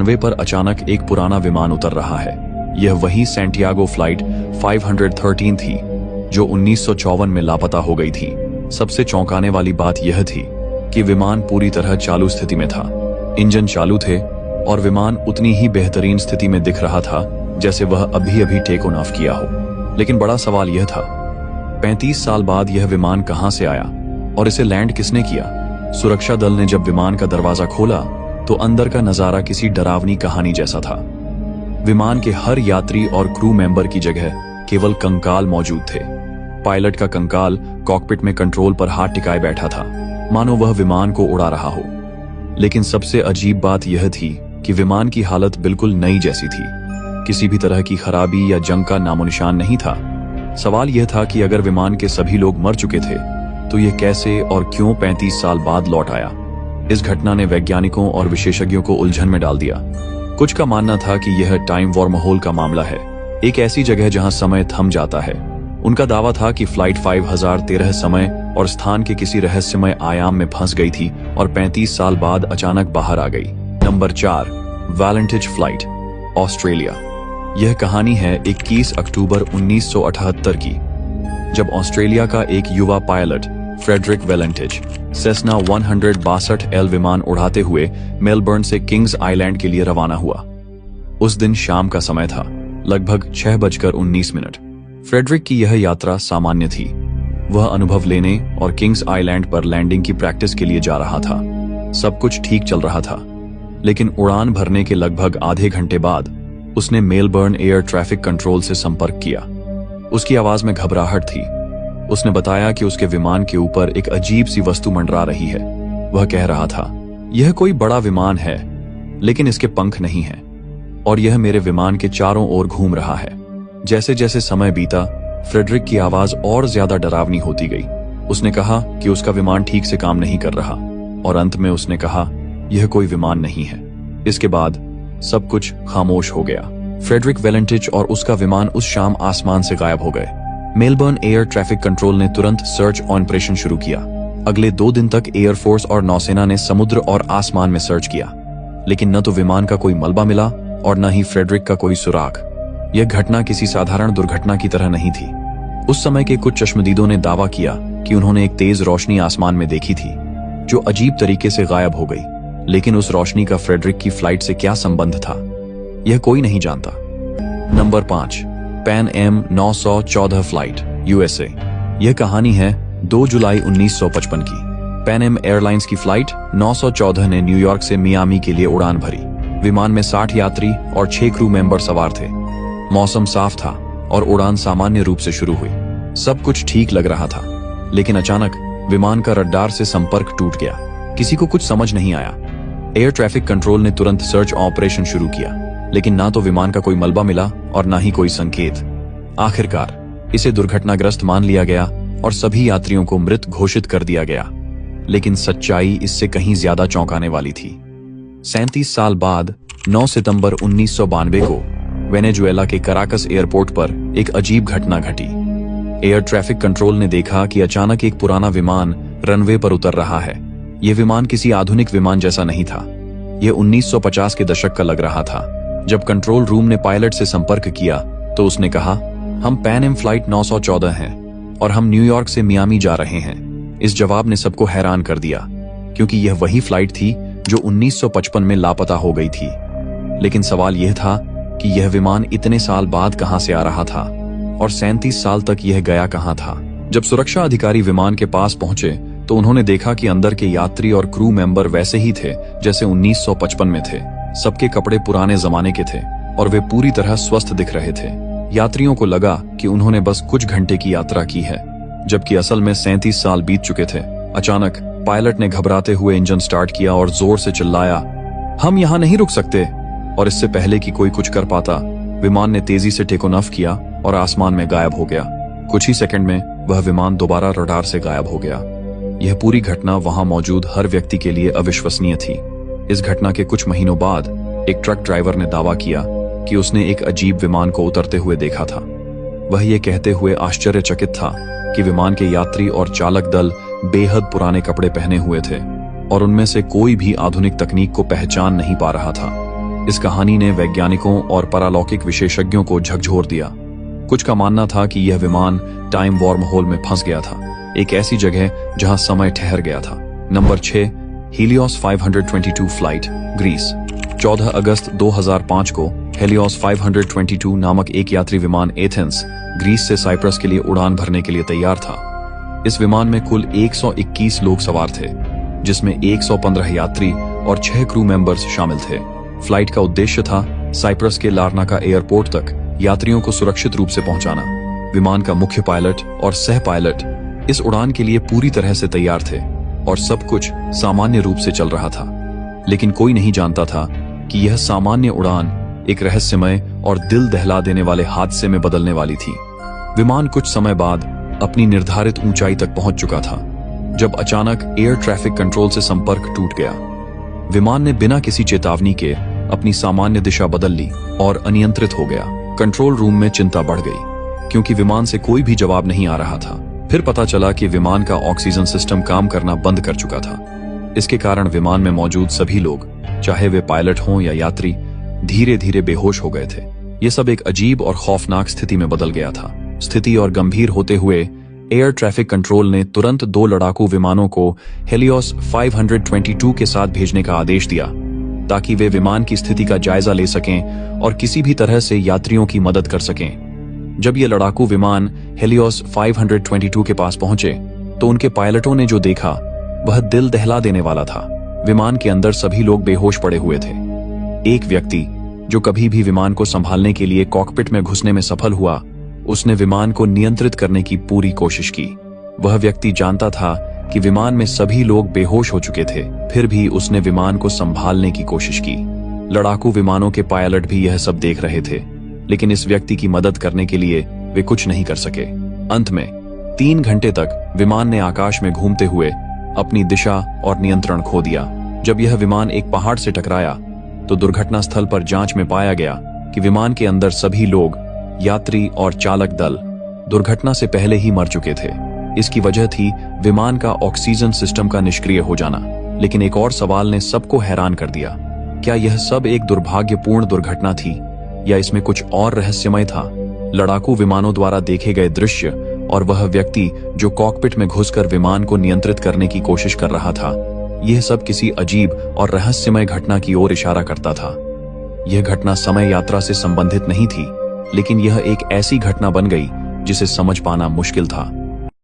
Runway पर अचानक एक पुराना विमान उतर रहा है। यह वही सैंटियागो फ्लाइट 513 थी जो 1954 में लापता हो गई थी। सबसे चौंकाने वाली बात यह थी कि विमान पूरी तरह चालू स्थिति में था। इंजन चालू थे और विमान उतनी ही बेहतरीन स्थिति में दिख रहा था जैसे वह अभी अभी टेक ऑफ किया हो। लेकिन बड़ा सवाल यह था, 35 साल बाद यह विमान कहां से आया और इसे लैंड किसने किया? सुरक्षा दल ने जब विमान का दरवाजा खोला तो अंदर का नजारा किसी डरावनी कहानी जैसा था। विमान के हर यात्री और क्रू मेंबर की जगह केवल कंकाल मौजूद थे। पायलट का कंकाल कॉकपिट में कंट्रोल पर हाथ टिकाए बैठा था, मानो वह विमान को उड़ा रहा हो। लेकिन सबसे अजीब बात यह थी कि विमान की हालत बिल्कुल नई जैसी थी। किसी भी तरह की खराबी या जंग का नामोनिशान नहीं था। सवाल यह था कि अगर विमान के सभी लोग मर चुके थे तो यह कैसे और क्यों 35 साल बाद लौट आया? इस घटना ने वैज्ञानिकों और विशेषज्ञों को उलझन में डाल दिया। कुछ का मानना था कि यह टाइम वर्महोल का मामला है, एक ऐसी जगह जहां समय थम जाता है। उनका दावा था कि फ्लाइट 5013 समय और स्थान के किसी रहस्यमय आयाम में फंस गई थी और 35 साल बाद अचानक बाहर आ गई। Number 4, Valentich flight, Australia. यह कहानी है 21 अक्टूबर 1978 की, जब ऑस्ट्रेलिया का एक युवा पायलट फ्रेडरिक वेलेंटिज सेस्ना 162L विमान उड़ाते हुए मेलबर्न से किंग्स आइलैंड के लिए रवाना हुआ। उस दिन शाम का समय था, लगभग 6:19। फ्रेडरिक की यह यात्रा सामान्य थी। वह अनुभव लेने और किंग्स आइलैंड पर लैंडिंग की प्रैक्टिस के लिए जा रहा था। सब कुछ ठीक चल रहा था, लेकिन उड़ान भरने के लगभग आधे घंटे बाद उसने मेलबर्न एयर ट्रैफिक कंट्रोल से संपर्क किया। उसकी आवाज में घबराहट थी। उसने बताया कि उसके विमान के ऊपर एक अजीब सी वस्तु मंडरा रही है। वह कह रहा था, यह कोई बड़ा विमान है, लेकिन इसके पंख नहीं हैं, और यह मेरे विमान के चारों ओर घूम रहा है। जैसे जैसे समय बीता, फ्रेडरिक की आवाज और ज्यादा डरावनी होती गई। उसने कहा कि उसका विमान ठीक से काम नहीं कर रहा, और अंत में उसने कहा, यह कोई विमान नहीं है। इसके बाद सब कुछ खामोश हो गया। फ्रेडरिक वेलेंटिज और उसका विमान उस शाम आसमान से गायब हो गए। मेलबर्न एयर ट्रैफिक कंट्रोल ने तुरंत सर्च ऑपरेशन शुरू किया। अगले 2 दिन तक एयरफोर्स और नौसेना ने समुद्र और आसमान में सर्च किया, लेकिन न तो विमान का कोई मलबा मिला और न ही फ्रेडरिक का कोई सुराग। यह घटना किसी साधारण दुर्घटना की तरह नहीं थी। उस समय के कुछ चश्मदीदों ने दावा किया कि उन्होंने एक तेज रोशनी आसमान में देखी थी जो अजीब तरीके से गायब हो गई, लेकिन उस रोशनी का फ्रेडरिक की फ्लाइट से क्या संबंध था, यह कोई नहीं जानता। Number 5, Pan Am 914 flight, USA. यह कहानी है 2 जुलाई 1955 की। पैन एम एयरलाइंस की फ्लाइट 914 ने न्यूयॉर्क से मियामी के लिए उड़ान भरी। विमान में 60 यात्री और 6 क्रू मेंबर सवार थे। मौसम साफ था और उड़ान सामान्य रूप से शुरू हुई। सब कुछ ठीक लग रहा था, लेकिन अचानक विमान का रडार से संपर्क टूट गया। किसी को कुछ समझ नहीं आया। एयर ट्रैफिक कंट्रोल ने तुरंत सर्च ऑपरेशन शुरू किया, लेकिन ना तो विमान का कोई मलबा मिला और ना ही कोई संकेत। आखिरकार इसे दुर्घटनाग्रस्त मान लिया गया और सभी यात्रियों को मृत घोषित कर दिया गया। लेकिन सच्चाई इससे कहीं ज्यादा चौंकाने वाली थी। 37 साल बाद 9 सितंबर 1992 को वेनेजुएला के कराकस एयरपोर्ट पर एक अजीब घटना घटी। एयर ट्रैफिक कंट्रोल ने देखा कि अचानक एक पुराना विमान रनवे पर उतर रहा है। यह विमान किसी आधुनिक विमान जैसा नहीं था। यह 1950 के दशक का लग रहा था। जब कंट्रोल रूम ने पायलट से संपर्क किया तो उसने कहा, हम पैन एम फ्लाइट 914 हैं और हम न्यूयॉर्क से मियामी जा रहे हैं। इस जवाब ने सबको हैरान कर दिया, क्योंकि यह वही फ्लाइट थी जो 1955 में लापता हो गई थी। लेकिन सवाल यह था कि यह विमान इतने साल बाद कहां से आ रहा था और 37 साल तक यह गया कहां था। जब सुरक्षा अधिकारी विमान के पास पहुंचे तो उन्होंने देखा कि अंदर के यात्री और क्रू मेंबर वैसे ही थे जैसे 1955 में थे। सबके कपड़े पुराने जमाने के थे और वे पूरी तरह स्वस्थ दिख रहे थे। यात्रियों को लगा कि उन्होंने बस कुछ घंटे की यात्रा की है, जबकि असल में 37 साल बीत चुके थे। अचानक पायलट ने घबराते हुए इंजन स्टार्ट किया और जोर से चिल्लाया, हम यहाँ नहीं रुक सकते। और इससे पहले कि कोई कुछ कर पाता, विमान ने तेजी से टेक ऑफ किया और आसमान में गायब हो गया। कुछ ही सेकंड में वह विमान दोबारा रडार से गायब हो गया। यह पूरी घटना वहां मौजूद हर व्यक्ति के लिए अविश्वसनीय थी। इस घटना के कुछ महीनों बाद एक ट्रक ड्राइवर ने दावा किया कि उसने एक अजीब विमान को उतरते हुए देखा था। वह ये कहते हुए आश्चर्यचकित था कि विमान के यात्री और चालक दल बेहद पुराने कपड़े पहने हुए थे और उनमें से कोई भी आधुनिक तकनीक को पहचान नहीं पा रहा था। इस कहानी ने वैज्ञानिकों और पारलौकिक विशेषज्ञों को झकझोर दिया। कुछ का मानना था कि यह विमान टाइम वॉर्म होल में फंस गया था, एक ऐसी जगह जहां समय ठहर गया था। Number 6, Helios 522 flight, Greece. 14 अगस्त 2005 को हेलियोस 522 नामक एक यात्री विमान एथेंस, ग्रीस से साइप्रस के लिए उड़ान भरने के लिए तैयार था। इस विमान में कुल 121 लोग सवार थे, जिसमें 115 यात्री और 6 क्रू मेंबर्स शामिल थे। फ्लाइट का उद्देश्य था साइप्रस के लारनाका एयरपोर्ट तक यात्रियों को सुरक्षित रूप से पहुंचाना। विमान का मुख्य पायलट और सह पायलट इस उड़ान के लिए पूरी तरह से तैयार थे और सब कुछ सामान्य रूप से चल रहा था। लेकिन कोई नहीं जानता था कि यह सामान्य उड़ान एक रहस्यमय और दिल दहला देने वाले हादसे में बदलने वाली थी। विमान कुछ समय बाद अपनी निर्धारित ऊंचाई तक पहुंच चुका था जब अचानक एयर ट्रैफिक कंट्रोल से संपर्क टूट गया। विमान ने बिना किसी चेतावनी के अपनी सामान्य दिशा बदल ली और अनियंत्रित हो गया। कंट्रोल रूम में चिंता बढ़ गई क्योंकि विमान से कोई भी जवाब नहीं आ रहा था। फिर पता चला कि विमान का ऑक्सीजन सिस्टम काम करना बंद कर चुका था। इसके कारण विमान में मौजूद सभी लोग, चाहे वे पायलट हों या यात्री, धीरे धीरे बेहोश हो गए थे। यह सब एक अजीब और खौफनाक स्थिति में बदल गया था। स्थिति और गंभीर होते हुए एयर ट्रैफिक कंट्रोल ने तुरंत 2 लड़ाकू विमानों को हेलियोस 522 के साथ भेजने का आदेश दिया ताकि वे विमान की स्थिति का जायजा ले सकें और किसी भी तरह से यात्रियों की मदद कर सकें। जब ये लड़ाकू विमान हेलियोस 522 के पास पहुंचे तो उनके पायलटों ने जो देखा वह दिल दहला देने वाला था। विमान के अंदर सभी लोग बेहोश पड़े हुए थे। एक व्यक्ति जो कभी भी विमान को संभालने के लिए कॉकपिट में घुसने में सफल हुआ, उसने विमान को नियंत्रित करने की पूरी कोशिश की। वह व्यक्ति जानता था कि विमान में सभी लोग बेहोश हो चुके थे, फिर भी उसने विमान को संभालने की कोशिश की। लड़ाकू विमानों के पायलट भी यह सब देख रहे थे, लेकिन इस व्यक्ति की मदद करने के लिए वे कुछ नहीं कर सके। अंत में 3 घंटे तक विमान ने आकाश में घूमते हुए अपनी दिशा और नियंत्रण खो दिया। जब यह विमान एक पहाड़ से टकराया तो दुर्घटना स्थल पर जांच में पाया गया कि विमान के अंदर सभी लोग, यात्री और चालक दल, दुर्घटना से पहले ही मर चुके थे। इसकी वजह थी विमान का ऑक्सीजन सिस्टम का निष्क्रिय हो जाना। लेकिन एक और सवाल ने सबको हैरान कर दिया। क्या यह सब एक दुर्भाग्यपूर्ण दुर्घटना थी या इसमें कुछ और रहस्यमय था? लड़ाकू विमानों द्वारा देखे गए दृश्य और वह व्यक्ति जो कॉकपिट में घुसकर विमान को नियंत्रित करने की कोशिश कर रहा था, यह सब किसी अजीब और रहस्यमय घटना की ओर इशारा करता था। यह घटना समय यात्रा से संबंधित नहीं थी, लेकिन यह एक ऐसी घटना बन गई जिसे समझ पाना मुश्किल था।